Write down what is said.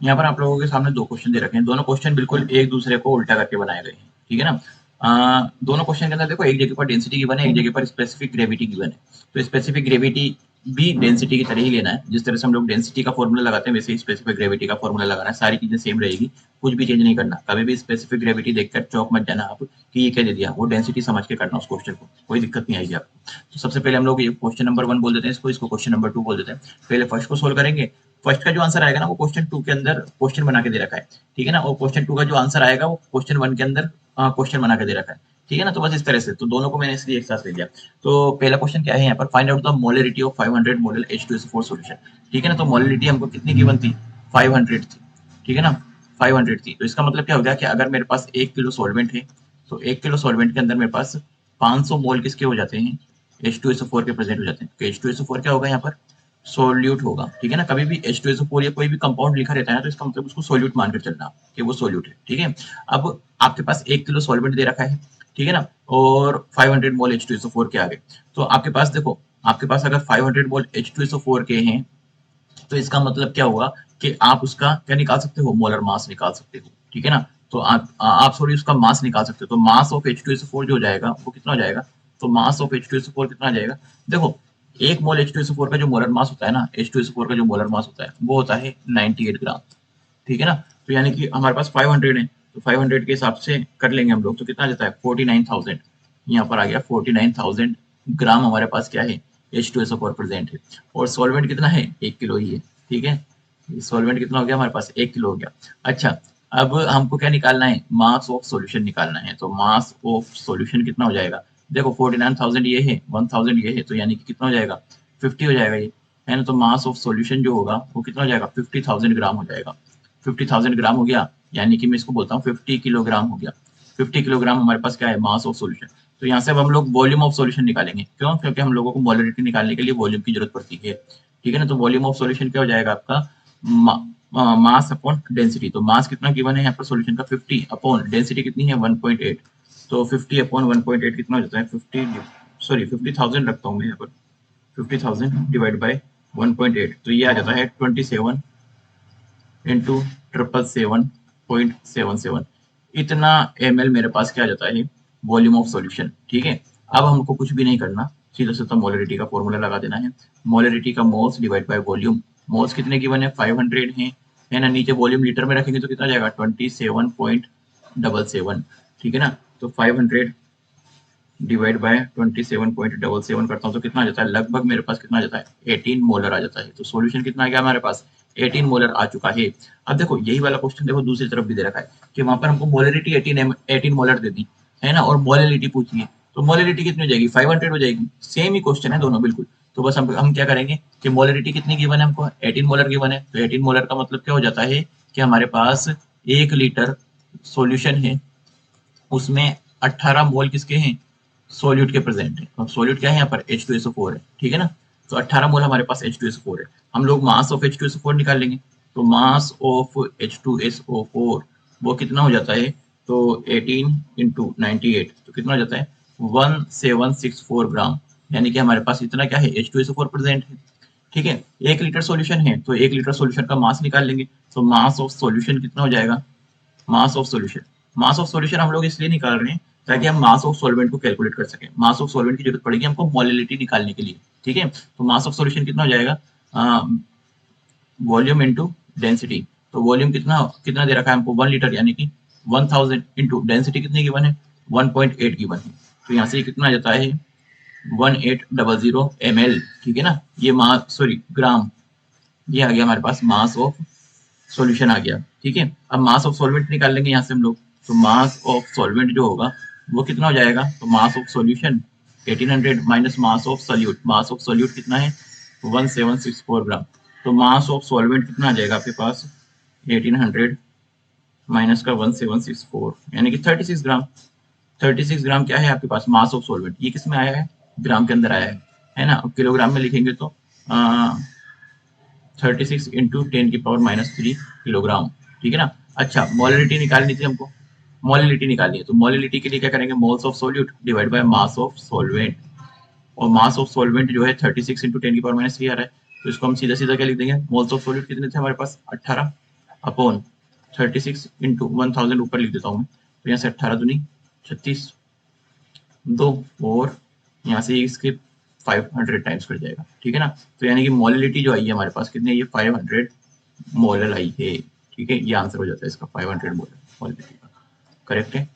यहाँ पर आप लोगों के सामने दो क्वेश्चन दे रखे हैं, दोनों क्वेश्चन बिल्कुल एक दूसरे को उल्टा करके बनाए गए हैं, ठीक है ना। दोनों क्वेश्चन के अंदर देखो एक जगह पर डेंसिटी गिवन है, एक जगह पर स्पेसिफिक ग्रेविटी गिवन है। तो स्पेसिफिक ग्रेविटी भी डेंसिटी की तरह ही लेना है, जिस तरह से हम लोग डेंसिटी का फॉर्मूला लगाते हैं वैसे ही स्पेसिफिक ग्रेविटी का फॉर्मूला लगाना है, सारी चीजें सेम रहेगी, कुछ भी चेंज नहीं करना। कभी भी स्पेसिफिक ग्रेविटी देखकर चौक मत जाना आप कि ये क्या दे दिया, वो डेंसिटी समझ के करना उस क्वेश्चन को, कोई दिक्कत नहीं आएगी आपको। तो सबसे पहले हम लोग ये क्वेश्चन नंबर 1 बोल देते हैं इसको, इसको क्वेश्चन नंबर 2 बोल देते हैं। पहले फर्स्ट को सोल्व करेंगे। फर्स्ट का जो आंसर आएगा ना वो क्वेश्चन 2 के अंदर क्वेश्चन बना के दे रखा है, ठीक है ना, और क्वेश्चन 2 का जो आंसर आएगा वो क्वेश्चन 1 के अंदर क्वेश्चन बना के दे रखा है, ठीक है ना। तो बस इस तरह से, तो दोनों को मैंने इसलिए एक साथ ले लिया। तो पहला क्वेश्चन क्या है यहाँ पर, find out the molarity of 500 molar H2SO4 solution, ठीक है ना। तो मोलरिटी हमको कितनी गिवन थी, 500 थी, ठीक है ना, 500 थी। तो इसका मतलब क्या हो गया कि अगर मेरे पास 1 किलो सॉल्वेंट है तो 1 किलो सॉल्वेंट के अंदर मेरे पास 500 मोल किसके हो जाते हैं, H2SO4 के प्रेजेंट हो जाते हैं। तो H2SO4 क्या होगा यहाँ पर, सोल्यूट होगा, ठीक है ना। कभी भी H2SO4 या कोई भी कंपाउंड लिखा रहता है ना तो इसका मतलब उसको सोल्यूट मानकर चलना कि वो सोल्यूट है, ठीक है। अब आपके पास 1 किलो सॉल्वेंट दे रखा है, ठीक है ना, और 500 मोल H2SO4 के आगे। तो आपके पास देखो, आपके पास अगर 500 मोल H2SO4 के हैं तो इसका मतलब क्या होगा कि आप उसका क्या निकाल सकते हो, मोलर मास निकाल सकते हो, ठीक है ना। तो आप सॉरी उसका मास निकाल सकते हो। तो मास ऑफ H2SO4 जो हो जाएगा वो कितना हो जाएगा, तो मास ऑफ H2SO4 कितना आ जाएगा, देखो एक मोल H2SO4 का जो मोलर मास होता है ना, H2SO4 का जो मोलर मास होता है वो होता है 98 ग्राम, ठीक है ना। तो यानी कि हमारे पास 500 है, तो 500 के हिसाब से कर लेंगे हम लोग, तो कितना आ जाता है 49,000, यहाँ पर आ गया 49,000 ग्राम हमारे पास क्या है, H2SO4 प्रेजेंट है। और सॉल्वेंट कितना है, 1 किलो ही है, ठीक है। सॉल्वेंट कितना हो गया हमारे पास, 1 किलो हो गया। अच्छा, अब हमको क्या निकालना है, मास ऑफ सॉल्यूशन निकालना है। तो मास ऑफ सॉल्यूशन कितना हो जाएगा, देखो 49,000 ये है, 1000 ये है, तो यानी कि कितना हो जाएगा, 50 हो जाएगा ये, है ना। तो मास ऑफ सॉल्यूशन जो होगा वो कितना हो जाएगा, 50,000 ग्राम हो जाएगा। 50,000 ग्राम हो गया, यानी कि मैं इसको बोलता हूँ 50 किलोग्राम हो गया। 50 किलोग्राम हमारे पास क्या है, मास ऑफ सॉल्यूशन। तो यहाँ से अब हम लोग वॉल्यूम ऑफ सॉल्यूशन निकालेंगे, क्यों, क्योंकि हम लोगों को मोलरिटी निकालने के लिए वॉल्यूम की जरूरत पड़ती है, ठीक है ना। तो वॉल्यूम ऑफ सॉल्यूशन क्या हो जाएगा आपका, मास अपॉन डेंसिटी। तो मास कितना गिवन है यहाँ पर सॉल्यूशन का, 50 अपॉन डेंसिटी कितनी है 1.8। तो 50 अपॉन 1.8 कितना हो जाता है, 50,000 रखता हूँ मैं यहाँ पर, 50,000 डिवाइड बाय 1.8, तो ये आ जाता है 27 इंटू 777.77, इतना ml मेरे पास क्या आ जाता है, वॉल्यूम ऑफ सॉल्यूशन, ठीक है। अब हमको कुछ भी नहीं करना, सीधा सीधा मोलरिटी का फॉर्मूला लगा देना है। मोलरिटी का moles divide by volume, moles कितने गिवन है 500 है ना, नीचे वॉल्यूम लीटर में रखेंगे तो कितना जाएगा 27.77, ठीक है ना। तो 500 डिवाइड बाय 27.77 करता हूँ तो कितना आ जाता है, लगभग मेरे पास कितना आ जाता है 18 मोलर आ जाता है। तो सॉल्यूशन कितना आ गया हमारे पास, 18 मोलर आ चुका है। अब देखो यही वाला क्वेश्चन देखो दूसरी तरफ भी दे रखा है कि वहां पर हमको मोलरिटी 18 मोलर दे दी है ना, और मोलरिटी पूछी है, तो मोलरिटी कितनी हो जाएगी 500 हो जाएगी। सेम ही क्वेश्चन है दोनों बिल्कुल। तो बस हम क्या करेंगे कि मोलरिटी कितनी गिवन है हमको, 18 मोलर गिवन है। तो 18 मोलर का मतलब क्या हो जाता है कि हमारे पास 1 लीटर सॉल्यूशन है, उसमें 18 मोल किसके हैं, सोल्यूट के प्रेजेंट है। अब सोल्यूट क्या है यहाँ पर H2SO4 है, ठीक है ना। तो 18 मोल हमारे पास H2SO4 है। हम लोग मास ऑफ H2SO4 निकाल लेंगे। तो मास ऑफ H2SO4 वो कितना हो जाता है, तो 18 इंटू 98 तो कितना हो जाता है 1764 ग्राम, यानी कि हमारे पास इतना क्या है H2SO4 प्रेजेंट है, ठीक है। 1 लीटर सॉल्यूशन है तो 1 लीटर सॉल्यूशन का मास निकाल लेंगे। तो मास ऑफ सॉल्यूशन कितना हो जाएगा, mass of solution, mass of solution हम लोग इसलिए निकाल रहे हैं ताकि हम मास ऑफ सॉल्वेंट को कैलकुलेट कर सकें। मास ऑफ सॉल्वेंट की जरूरत पड़ेगी हमको मोलिलिटी निकालने के लिए, ठीक है। तो मास ऑफ सॉल्यूशन कितना हो जाएगा, वॉल्यूम इनटू डेंसिटी। तो वॉल्यूम कितना कितना दे रखा है हमको 1 लीटर, यानी कि 1000 इनटू डेंसिटी कितनी गिवन है 1.8 गिवन है। तो यहाँ से कितना आ जाता है 1800 ml, ठीक है ना। ये मास सॉरी ग्राम, ये आ गया हमारे पास मास ऑफ सॉल्यूशन आ गया, ठीक है। अब मास ऑफ सॉल्वेंट निकाल लेंगे यहाँ से हम लोग। तो मास ऑफ सॉल्वेंट जो होगा वो कितना हो जाएगा, तो mass of solution 1800 minus mass of solute, mass of solute कितना है 1764 ग्राम। तो मास ऑफ सॉल्वेंट कितना आ जाएगा आपके पास 1800 माइनस का 1764 यानी कि 36 ग्राम। 36 ग्राम क्या है आपके पास मास ऑफ सॉल्वेंट, ये किस में आया है, ग्राम के अंदर आया है ना। अब किलोग्राम में लिखेंगे तो 36 इंटू 10⁻³ किलोग्राम, ठीक है ना। अच्छा, मोलिलिटी निकालनी थी हमको, मोलिलिटी निकालनी है। तो मोलिलिटी के लिए क्या करेंगे, moles of solute divide by mass of solvent. और मास ऑफ सॉल्वेंट जो है 36 इंटू 10⁻³ आ रहा है, तो इसको हम सीधा सीधा क्या लिख देंगे, मोल्स ऑफ सोल्यूट कितने थे हमारे पास 18, अपॉन 36 इंटू 1000 ऊपर लिख देता हूँ मैं, तो यहाँ से 18 दूनी 36 2 और यहाँ से इसके 500 टाइम्स कर जाएगा, ठीक है ना। तो यानी कि मोलिलिटी जो आई है हमारे पास कितनी है, ये 500 मोलर आई है, ठीक है। ये आंसर हो जाता है इसका 500 मोलर मोलिलिटी का, करेक्ट है।